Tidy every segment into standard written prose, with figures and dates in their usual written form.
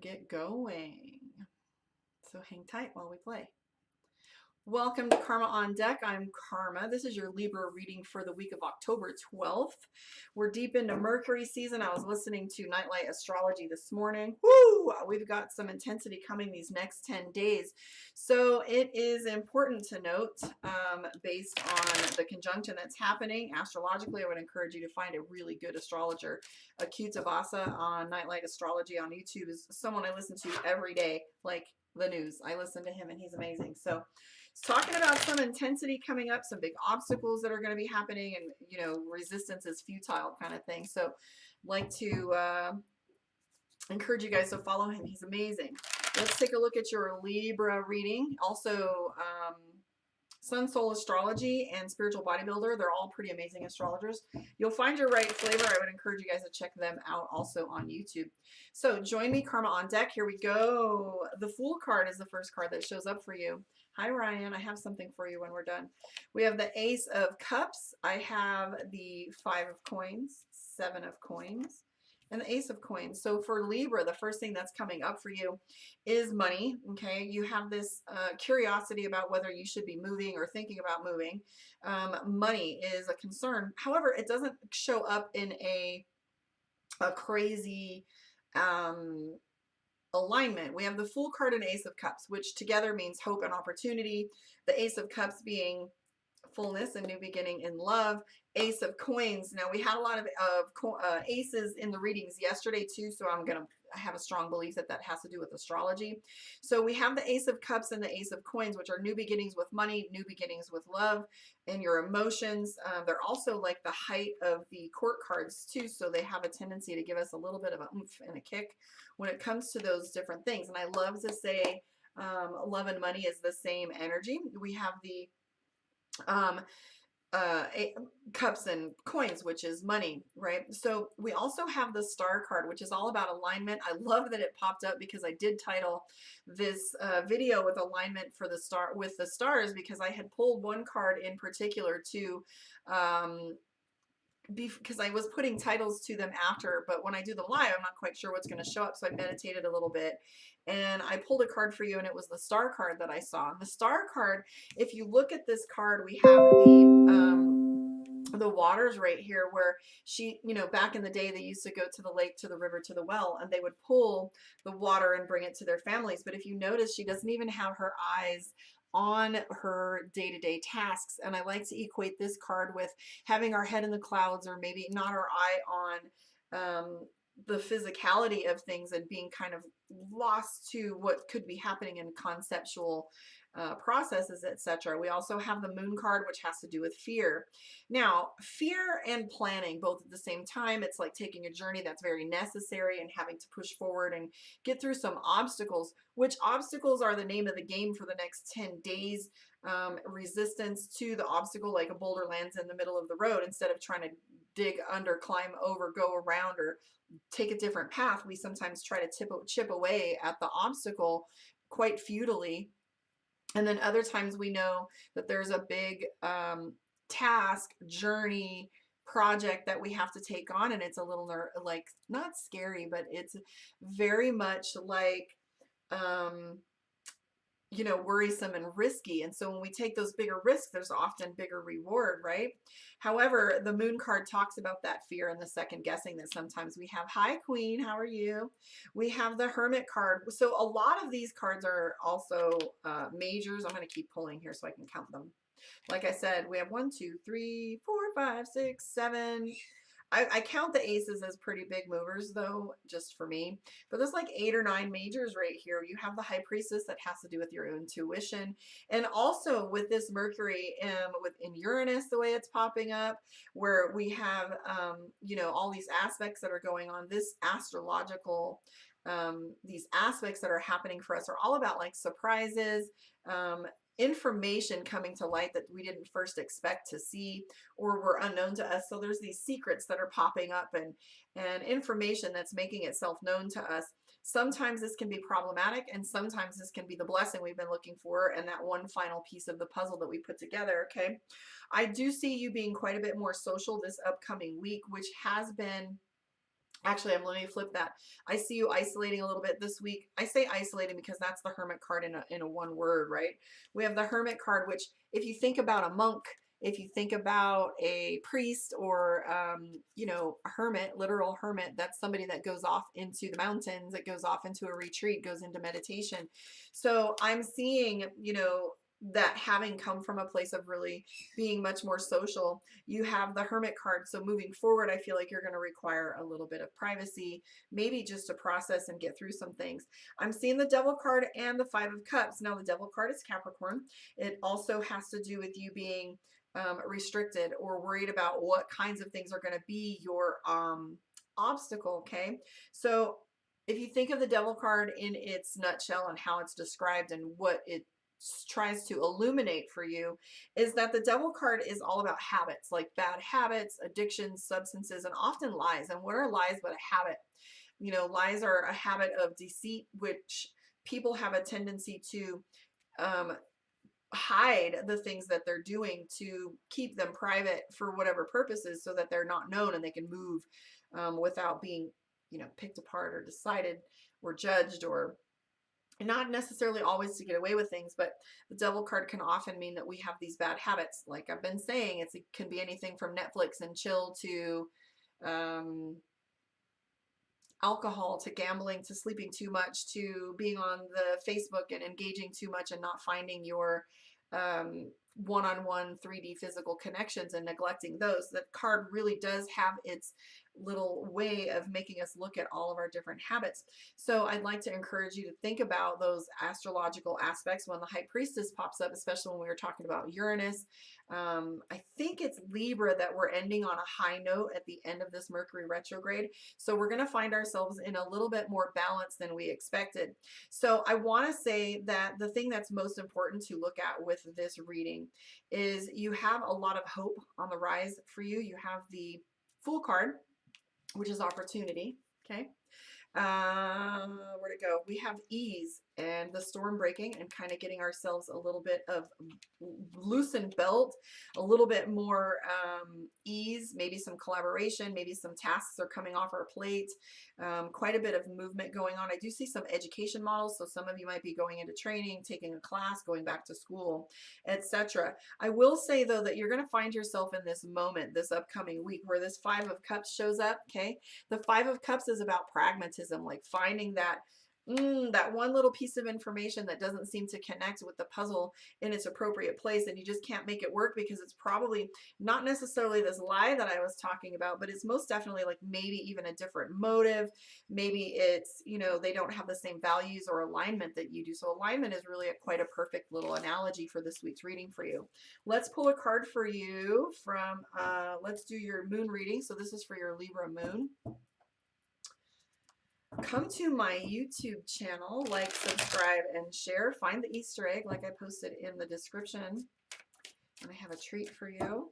get going. So hang tight while we play. Welcome to Karma on Deck. I'm Karma. This is your Libra reading for the week of October 12th. We're deep into Mercury season. I was listening to Nightlight Astrology this morning. Woo! We've got some intensity coming these next 10 days. So it is important to note, based on the conjunction that's happening astrologically, I would encourage you to find a really good astrologer. Acute Tabasa on Nightlight Astrology on YouTube is someone I listen to every day, like the news. I listen to him and he's amazing. So it's talking about some intensity coming up, some big obstacles that are going to be happening, and resistance is futile kind of thing. So like to encourage you guys to follow him. He's amazing. Let's take a look at your Libra reading. Also, Sun Soul Astrology and Spiritual Bodybuilder, they're all pretty amazing astrologers. You'll find your right flavor. I would encourage you guys to check them out also on YouTube. So join me, Karma on Deck. Here we go. The Fool card is the first card that shows up for you. Hi, Ryan. I have something for you when we're done. We have the Ace of Cups. I have the Five of Coins, Seven of Coins, and the Ace of Coins. So for Libra, the first thing that's coming up for you is money. Okay, you have this curiosity about whether you should be moving or thinking about moving. Money is a concern. However, it doesn't show up in a crazy alignment. We have the Fool card and Ace of Cups, which together means hope and opportunity. The Ace of Cups being fullness and new beginning in love. Ace of Coins. Now we had a lot of aces in the readings yesterday too, so I have a strong belief that that has to do with astrology. So we have the Ace of Cups and the Ace of Coins, which are new beginnings with money, new beginnings with love, and your emotions. They're also like the height of the court cards too, so they have a tendency to give us a little bit of a oomph and a kick when it comes to those different things. And I love to say love and money is the same energy. We have the cups and coins, which is money, right? So we also have the Star card, which is all about alignment. I love that it popped up because I did title this video with alignment for the star with the stars, because I had pulled one card in particular to because I was putting titles to them after, but when I do the live, I'm not quite sure what's going to show up. So I meditated a little bit and I pulled a card for you, and it was the Star card that I saw. And the Star card, if you look at this card, we have the waters right here, where she, back in the day, they used to go to the lake, to the river, to the well, and they would pull the water and bring it to their families. But if you notice, she doesn't even have her eyes on her day-to-day tasks. And I like to equate this card with having our head in the clouds, or maybe not our eye on the physicality of things, and being kind of lost to what could be happening in conceptual processes, etc. We also have the Moon card, which has to do with fear. Now, fear and planning both at the same time. It's like taking a journey that's very necessary and having to push forward and get through some obstacles, which obstacles are the name of the game for the next 10 days. Resistance to the obstacle, like a boulder lands in the middle of the road, instead of trying to dig under, climb over, go around, or take a different path, we sometimes try to chip away at the obstacle quite futilely. And then other times we know that there's a big task, journey, project that we have to take on, and it's a little like not scary, but it's very much like worrisome and risky. And so when we take those bigger risks, there's often bigger reward, right? However, the Moon card talks about that fear and the second guessing that sometimes we have. Hi, Queen. How are you? We have the Hermit card. So a lot of these cards are also majors. I'm going to keep pulling here so I can count them. Like I said, we have 1, 2, 3, 4, 5, 6, 7. I count the aces as pretty big movers, though, just for me. But there's like 8 or 9 majors right here. You have the High Priestess, that has to do with your intuition. And also with this Mercury within Uranus, the way it's popping up, where we have, all these aspects that are going on. This astrological, these aspects that are happening for us are all about like surprises, information coming to light that we didn't first expect to see or were unknown to us. So there's these secrets that are popping up, and information that's making itself known to us. Sometimes this can be problematic, and sometimes this can be the blessing we've been looking for, and that one final piece of the puzzle that we put together. Okay, I do see you being quite a bit more social this upcoming week, which has been Actually, let me flip that. I see you isolating a little bit this week. I say isolating because that's the Hermit card in a one word, right? We have the Hermit card, which if you think about a monk, if you think about a priest or, you know, a hermit, literal hermit, that's somebody that goes off into the mountains, that goes off into a retreat, goes into meditation. So I'm seeing, you know, that having come from a place of really being much more social, you have the Hermit card. So moving forward, I feel like you're going to require a little bit of privacy, maybe just to process and get through some things. I'm seeing the Devil card and the Five of Cups. Now the Devil card is Capricorn. It also has to do with you being restricted or worried about what kinds of things are going to be your obstacle. Okay. So if you think of the Devil card in its nutshell and how it's described and what it tries to illuminate for you, is that the Devil card is all about habits, like bad habits, addictions, substances, and often lies. And what are lies but a habit? You know, lies are a habit of deceit, which people have a tendency to um, hide the things that they're doing to keep them private for whatever purposes, so that they're not known and they can move without being, you know, picked apart or decided or judged, or not necessarily always to get away with things. But the Devil card can often mean that we have these bad habits. Like I've been saying, it can be anything from Netflix and chill to alcohol, to gambling, to sleeping too much, to being on the Facebook and engaging too much and not finding your one-on-one 3D physical connections and neglecting those. That card really does have its little way of making us look at all of our different habits. So I'd like to encourage you to think about those astrological aspects when the High Priestess pops up, especially when we were talking about Uranus. I think it's Libra that we're ending on a high note at the end of this Mercury retrograde. So we're going to find ourselves in a little bit more balance than we expected. So I want to say that the thing that's most important to look at with this reading is you have a lot of hope on the rise for you. You have the Fool card, which is opportunity. Okay. Where'd it go? We have ease and the storm breaking and kind of getting ourselves a little bit of loosened belt, a little bit more ease, maybe some collaboration, maybe some tasks are coming off our plate, quite a bit of movement going on. I do see some education models, so some of you might be going into training, taking a class, going back to school, etc. I will say though that you're going to find yourself in this moment this upcoming week where this Five of Cups shows up. Okay, the Five of Cups is about pragmatism, like finding that that one little piece of information that doesn't seem to connect with the puzzle in its appropriate place, and you just can't make it work because it's probably not necessarily this lie that I was talking about, but it's most definitely like maybe even a different motive. Maybe it's, you know, they don't have the same values or alignment that you do. So alignment is really quite a perfect little analogy for this week's reading for you. Let's pull a card for you from, let's do your moon reading. So this is for your Libra moon. Come to my YouTube channel, like, subscribe, and share. Find the Easter egg like I posted in the description. And I have a treat for you.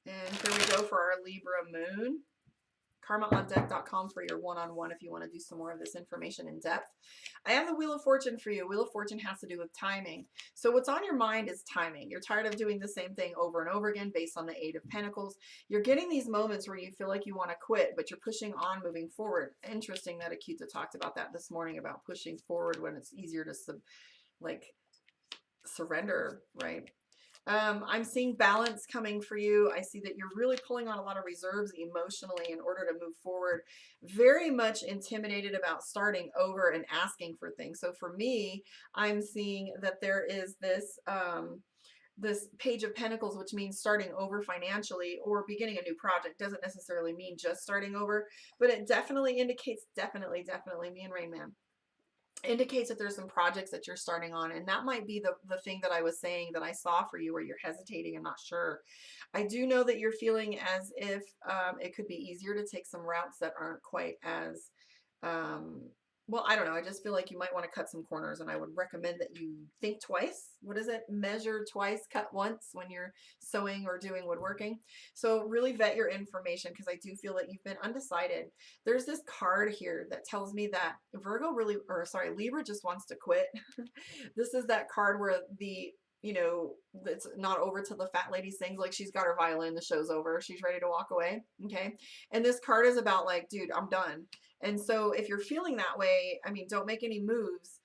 And here we go for our Libra moon. KarmaOnDeck.com for your one-on-one if you want to do some more of this information in depth. I have the Wheel of Fortune for you. Wheel of Fortune has to do with timing. So what's on your mind is timing. You're tired of doing the same thing over and over again based on the Eight of Pentacles. You're getting these moments where you feel like you want to quit, but you're pushing on, moving forward. Interesting that Akita talked about that this morning, about pushing forward when it's easier to surrender, right? I'm seeing balance coming for you. I see that you're really pulling on a lot of reserves emotionally in order to move forward. Very much intimidated about starting over and asking for things. So for me, I'm seeing that there is this this Page of Pentacles, which means starting over financially or beginning a new project. Doesn't necessarily mean just starting over, but it definitely indicates, definitely me and Rain Man, indicates that there's some projects that you're starting on, and that might be the thing that I was saying that I saw for you where you're hesitating and not sure. I do know that you're feeling as if it could be easier to take some routes that aren't quite as well, I don't know. I just feel like you might want to cut some corners, and I would recommend that you think twice. What is it? Measure twice, cut once when you're sewing or doing woodworking. So really vet your information, because I do feel that you've been undecided. There's this card here that tells me that Libra just wants to quit. This is that card where the you know, it's not over till the fat lady sings. Like she's got her violin, the show's over, she's ready to walk away. Okay. And this card is about like, dude, I'm done. And so if you're feeling that way, I mean, don't make any moves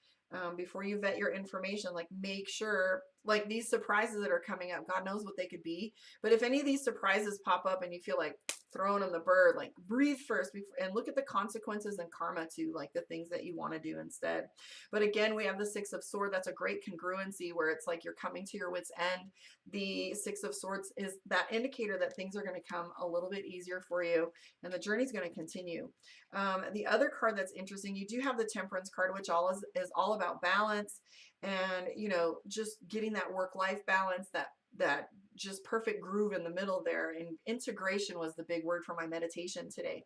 before you vet your information. Like make sure, like these surprises that are coming up, God knows what they could be. But if any of these surprises pop up and you feel like throwing them the bird, like breathe first and look at the consequences and karma to like the things that you want to do instead. But again, we have the Six of Swords. That's a great congruency where it's like you're coming to your wits end. The Six of Swords is that indicator that things are going to come a little bit easier for you and the journey's going to continue. The other card that's interesting, you do have the Temperance card, which is all about balance and, you know, just getting that work-life balance, that just perfect groove in the middle there. And integration was the big word for my meditation today.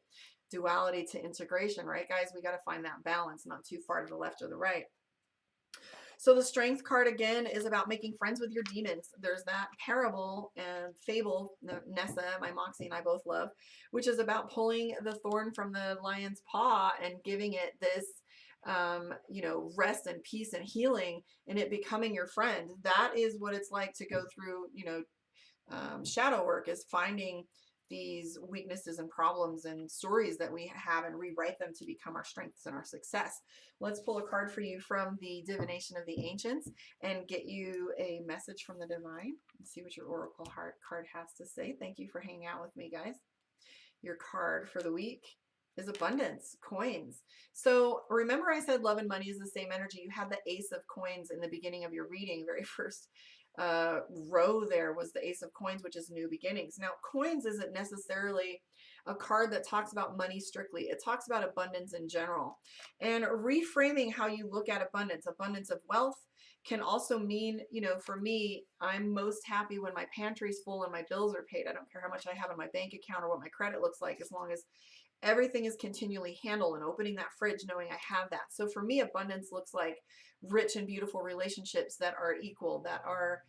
Duality to integration, right, guys? We got to find that balance, not too far to the left or the right. So the Strength card again is about making friends with your demons. There's that parable and fable, Nessa, my Moxie and I both love, which is about pulling the thorn from the lion's paw and giving it this, you know, rest and peace and healing, and it becoming your friend. That is what it's like to go through, you know, shadow work, is finding these weaknesses and problems and stories that we have and rewrite them to become our strengths and our success. Let's pull a card for you from the Divination of the Ancients and get you a message from the divine and see what your oracle card has to say. Thank you for hanging out with me, guys. Your card for the week is abundance, coins. So remember I said love and money is the same energy. You had the Ace of Coins in the beginning of your reading. Very first row there was the Ace of Coins, which is new beginnings. Now, coins isn't necessarily a card that talks about money strictly. It talks about abundance in general. And reframing how you look at abundance of wealth can also mean, you know, for me, I'm most happy when my pantry's full and my bills are paid. I don't care how much I have in my bank account or what my credit looks like, as long as everything is continually handled, and opening that fridge knowing I have that. So for me, abundance looks like rich and beautiful relationships that are equal, that are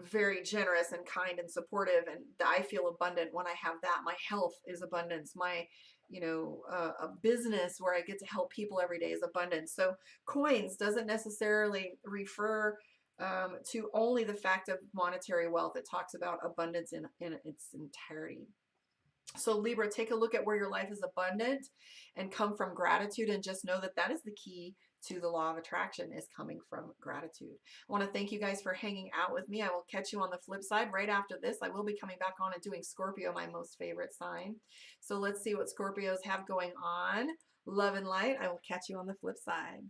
very generous and kind and supportive, and I feel abundant when I have that. My health is abundance. My, you know, a business where I get to help people every day is abundance. So coins doesn't necessarily refer to only the fact of monetary wealth. It talks about abundance in its entirety. So Libra, take a look at where your life is abundant and come from gratitude, and just know that that is the key to the law of attraction, is coming from gratitude. I want to thank you guys for hanging out with me. I will catch you on the flip side. Right after this, I will be coming back on and doing Scorpio, my most favorite sign. So let's see what Scorpios have going on. Love and light. I will catch you on the flip side.